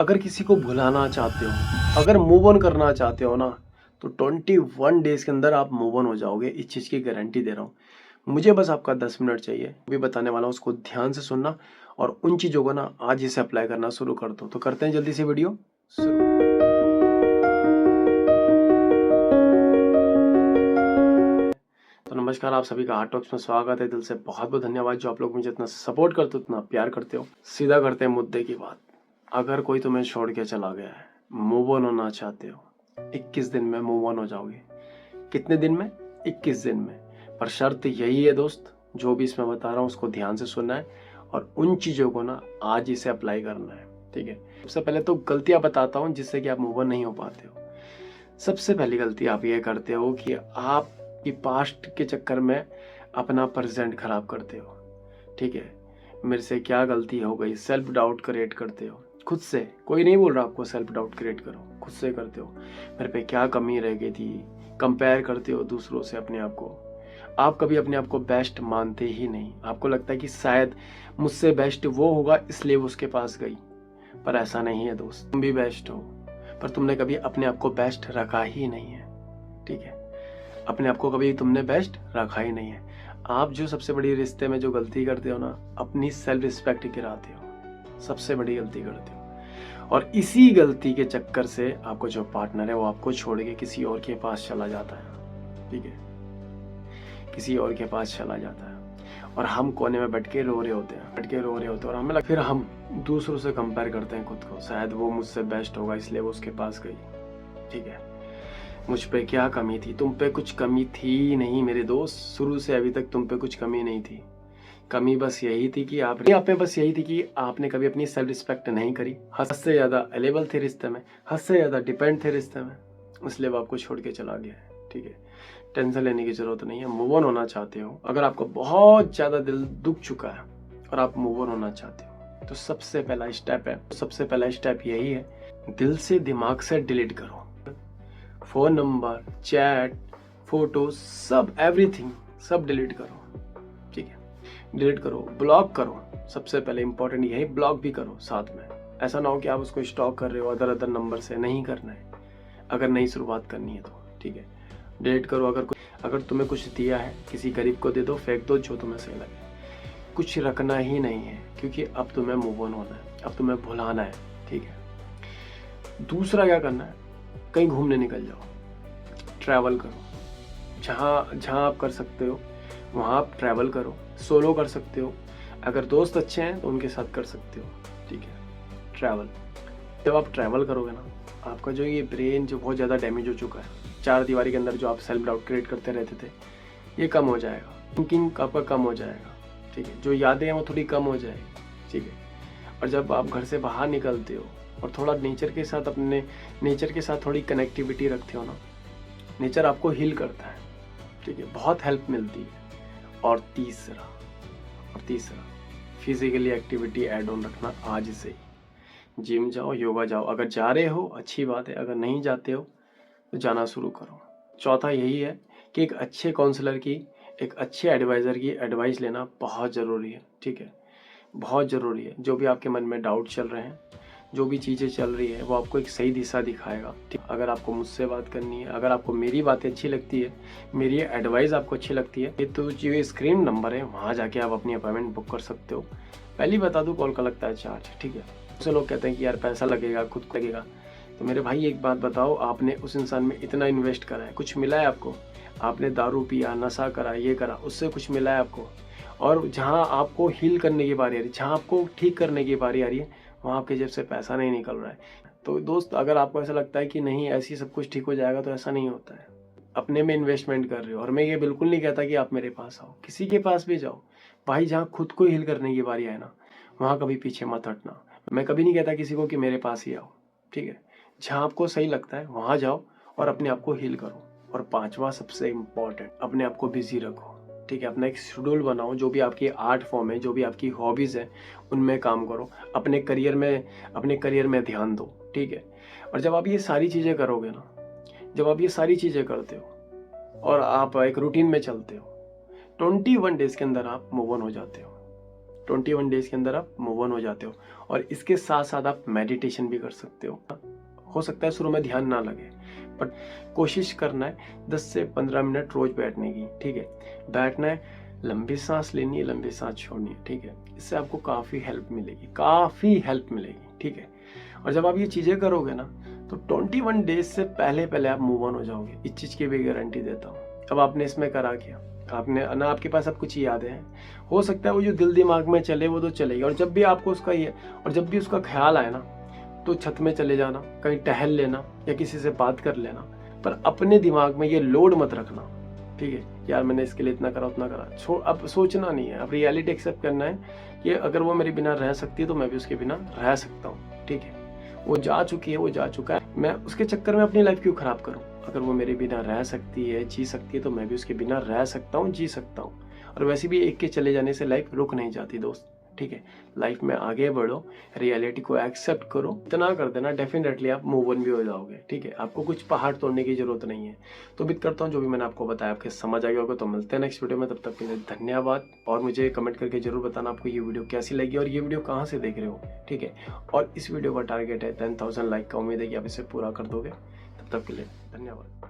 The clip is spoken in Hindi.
अगर किसी को भुलाना चाहते हो, अगर मूव ऑन करना चाहते हो ना, तो 21 डेज़ के अंदर आप मूव ऑन हो जाओगे। इस चीज़ की गारंटी दे रहा हूँ। मुझे बस आपका 10 मिनट चाहिए, भी बताने वाला हूँ, उसको ध्यान से सुनना और उन चीज़ों को ना आज ही से अप्लाई करना शुरू कर दो। तो करते हैं जल्दी से वीडियो शुरू। तो नमस्कार, आप सभी का हार्ट टॉक्स में स्वागत है। दिल से बहुत बहुत धन्यवाद जो आप लोग मुझे इतना सपोर्ट करते हो, इतना प्यार करते हो। सीधा करते हैं मुद्दे की बात। अगर कोई तुम्हें छोड़ के चला गया है, मूव ऑन होना चाहते हो, 21 दिन में मूव ऑन हो जाओगे। कितने दिन में? 21 दिन में। पर शर्त यही है दोस्त, जो भी इसमें बता रहा हूँ उसको ध्यान से सुनना है और उन चीज़ों को ना आज ही से अप्लाई करना है। ठीक है, सबसे पहले तो गलतियाँ बताता हूँ जिससे कि आप मूव ऑन नहीं हो पाते हो। सबसे पहली गलती आप ये करते हो कि आप की पास्ट के चक्कर में अपना प्रेजेंट खराब करते हो। ठीक है, मेरे से क्या गलती हो गई, सेल्फ डाउट क्रिएट करते हो खुद से। कोई नहीं बोल रहा आपको सेल्फ डाउट क्रिएट करो, खुद से करते हो। मेरे पे क्या कमी रह गई थी, कंपेयर करते हो दूसरों से अपने आप को। आप कभी अपने आप को बेस्ट मानते ही नहीं। आपको लगता है कि शायद मुझसे बेस्ट वो होगा इसलिए वो उसके पास गई, पर ऐसा नहीं है दोस्त। तुम भी बेस्ट हो, पर तुमने कभी अपने आप को बेस्ट रखा ही नहीं है। ठीक है, अपने आप को कभी तुमने बेस्ट रखा ही नहीं है। आप जो सबसे बड़ी रिश्ते में जो गलती करते हो ना, अपनी सेल्फ रिस्पेक्ट गिराते हो। सबसे बड़ी गलती करते हो और इसी गलती के चक्कर से आपको जो पार्टनर है वो आपको छोड़ के किसी और के पास चला जाता है। ठीक है, किसी और के पास चला जाता है और हम कोने में बैठ के रो रहे होते हैं और हमें फिर हम दूसरों से कंपेयर करते हैं खुद को। शायद वो मुझसे बेस्ट होगा इसलिए वो उसके पास गई। ठीक है, मुझ पे क्या कमी थी? तुम पे कुछ कमी थी नहीं मेरे दोस्त। शुरू से अभी तक तुम पे कुछ कमी नहीं थी। कमी बस यही थी कि आप पे बस यही थी कि आपने कभी अपनी सेल्फ रिस्पेक्ट नहीं करी। हद से ज्यादा अवेलेबल थे रिश्ते में, हद से ज्यादा डिपेंड थे रिश्ते में, इसलिए वो आपको छोड़ के चला गया है। ठीक है, टेंशन लेने की जरूरत नहीं है। मूव ऑन होना चाहते हो, अगर आपको बहुत ज्यादा दिल दुख चुका है और आप मूव ऑन होना चाहते हो, तो सबसे पहला स्टेप यही है, दिल से दिमाग से डिलीट करो। फोन नंबर, चैट, फोटो, सब एवरीथिंग सब डिलीट करो। ठीक है, डिलीट करो, ब्लॉक करो। सबसे पहले इंपॉर्टेंट यही, ब्लॉक भी करो साथ में। ऐसा ना हो कि आप उसको स्टॉक कर रहे हो अदर नंबर से। नहीं करना है अगर नई शुरुआत करनी है तो। ठीक है, डिलीट करो। अगर तुम्हें कुछ दिया है किसी गरीब को दे दो, फेंक दो, जो तुम्हें सही लगे। कुछ रखना ही नहीं है, क्योंकि अब तुम्हें मूव ऑन होना है, अब तुम्हें भुलाना है। ठीक है, दूसरा क्या करना है, कहीं घूमने निकल जाओ, ट्रैवल करो। जहाँ जहाँ आप कर सकते हो वहाँ आप ट्रैवल करो। सोलो कर सकते हो, अगर दोस्त अच्छे हैं तो उनके साथ कर सकते हो। ठीक है, ट्रैवल। जब आप ट्रैवल करोगे ना, आपका जो ये ब्रेन जो बहुत ज़्यादा डैमेज हो चुका है, चार दीवारी के अंदर जो आप सेल्फ डाउट क्रिएट करते रहते थे, ये कम हो जाएगा। थिंकिंग आपका कम हो जाएगा। ठीक है, जो यादें हैं वो थोड़ी कम हो जाएगी। ठीक है, और जब आप घर से बाहर निकलते हो और थोड़ा नेचर के साथ थोड़ी कनेक्टिविटी रखते हो ना, नेचर आपको हील करता है। ठीक है, बहुत हेल्प मिलती है। और तीसरा फिजिकली एक्टिविटी ऐड ऑन रखना आज से ही। जिम जाओ, योगा जाओ। अगर जा रहे हो अच्छी बात है, अगर नहीं जाते हो तो जाना शुरू करो। चौथा यही है कि एक अच्छे काउंसलर की, एक अच्छे एडवाइज़र की एडवाइस लेना बहुत ज़रूरी है। ठीक है, बहुत ज़रूरी है। जो भी आपके मन में डाउट चल रहे हैं, जो भी चीज़ें चल रही है, वो आपको एक सही दिशा दिखाएगा। ठीक, अगर आपको मुझसे बात करनी है, अगर आपको मेरी बातें अच्छी लगती है, मेरी एडवाइस आपको अच्छी लगती है, तो जो स्क्रीन नंबर है वहाँ जाके आप अपनी अपॉइंटमेंट बुक कर सकते हो। पहले ही बता दूँ, कॉल का लगता है चार्ज। ठीक है, दूसरे लोग कहते हैं कि यार पैसा लगेगा, खुद को लगेगा। तो मेरे भाई एक बात बताओ, आपने उस इंसान में इतना इन्वेस्ट करा है, कुछ मिला है आपको? आपने दारू पिया, नशा करा, ये करा, उससे कुछ मिला है आपको? और जहाँ आपको हील करने की बारी आ रही है, जहाँ आपको ठीक करने की बारी आ रही है, वहाँ आपके जेब से पैसा नहीं निकल रहा है। तो दोस्त, अगर आपको ऐसा लगता है कि नहीं ऐसे ही सब कुछ ठीक हो जाएगा, तो ऐसा नहीं होता है। अपने में इन्वेस्टमेंट कर रहे हो। और मैं ये बिल्कुल नहीं कहता कि आप मेरे पास आओ, किसी के पास भी जाओ भाई। जहाँ खुद को हील करने की बारी आए ना, वहाँ कभी पीछे मत हटना। मैं कभी नहीं कहता किसी को कि मेरे पास ही आओ। ठीक है, जहाँ आपको सही लगता है वहाँ जाओ और अपने आप को हील करो। और पांचवा सबसे इम्पोर्टेंट, अपने आप को बिजी रखो। ठीक है, अपना एक शेड्यूल बनाओ। जो भी आपकी आर्ट फॉर्म है, जो भी आपकी हॉबीज़ है, उनमें काम करो। अपने करियर में ध्यान दो। ठीक है, और जब आप ये सारी चीज़ें करोगे ना, जब आप ये सारी चीज़ें करते हो और आप एक रूटीन में चलते हो, 21 डेज़ के अंदर आप मूव ऑन हो जाते हो। 21 डेज के अंदर आप मूव ऑन हो जाते हो। और इसके साथ साथ आप मेडिटेशन भी कर सकते हो सकता है शुरू में ध्यान ना लगे, बट कोशिश करना है 10 से 15 मिनट रोज बैठने की, ठीक है। बैठना है, लंबी सांस लेनी है, लंबी सांस छोड़नी है, ठीक है। इससे आपको काफ़ी हेल्प मिलेगी, ठीक है। और जब आप ये चीज़ें करोगे ना तो 21 डेज से पहले आप मूव ऑन हो जाओगे, इस चीज़ की भी गारंटी देता हूँ। अब आपने इसमें करा क्या, आपने ना, आपके पास अब कुछ यादें हैं, हो सकता है वो जो दिल दिमाग में चले वो तो चलेगी। और जब भी आपको जब भी उसका ख्याल आए ना तो छत में चले जाना, कहीं टहल लेना या किसी से बात कर लेना, पर अपने दिमाग में ये लोड मत रखना, ठीक है। यार मैंने इसके लिए इतना करा उतना करा, अब सोचना नहीं है, अब रियलिटी एक्सेप्ट करना है कि अगर वो मेरे बिना रह सकती है तो मैं भी उसके बिना रह सकता हूँ, ठीक है। वो जा चुकी है, वो जा चुका है, मैं उसके चक्कर में अपनी लाइफ क्यों खराब करूँ। अगर वो मेरे बिना रह सकती है, जी सकती है, तो मैं भी उसके बिना रह सकता हूँ, जी सकता हूँ। और वैसे भी एक के चले जाने से लाइफ रुक नहीं जाती दोस्त, ठीक है। लाइफ में आगे बढ़ो, रियलिटी को एक्सेप्ट करो, इतना कर देना, डेफिनेटली आप मूव ऑन भी हो जाओगे, ठीक है। आपको कुछ पहाड़ तोड़ने की जरूरत नहीं है। तो उम्मीद करता हूँ जो भी मैंने आपको बताया आपके समझ आ गया होगा। तो मिलते हैं नेक्स्ट वीडियो में, तब तक के लिए धन्यवाद। और मुझे कमेंट करके जरूर बताना आपको ये वीडियो कैसी लगी और ये वीडियो कहाँ से देख रहे हो, ठीक है। और इस वीडियो का टारगेट है 10,000 लाइक का, उम्मीद है कि आप इसे पूरा कर दोगे। तब तक के लिए धन्यवाद।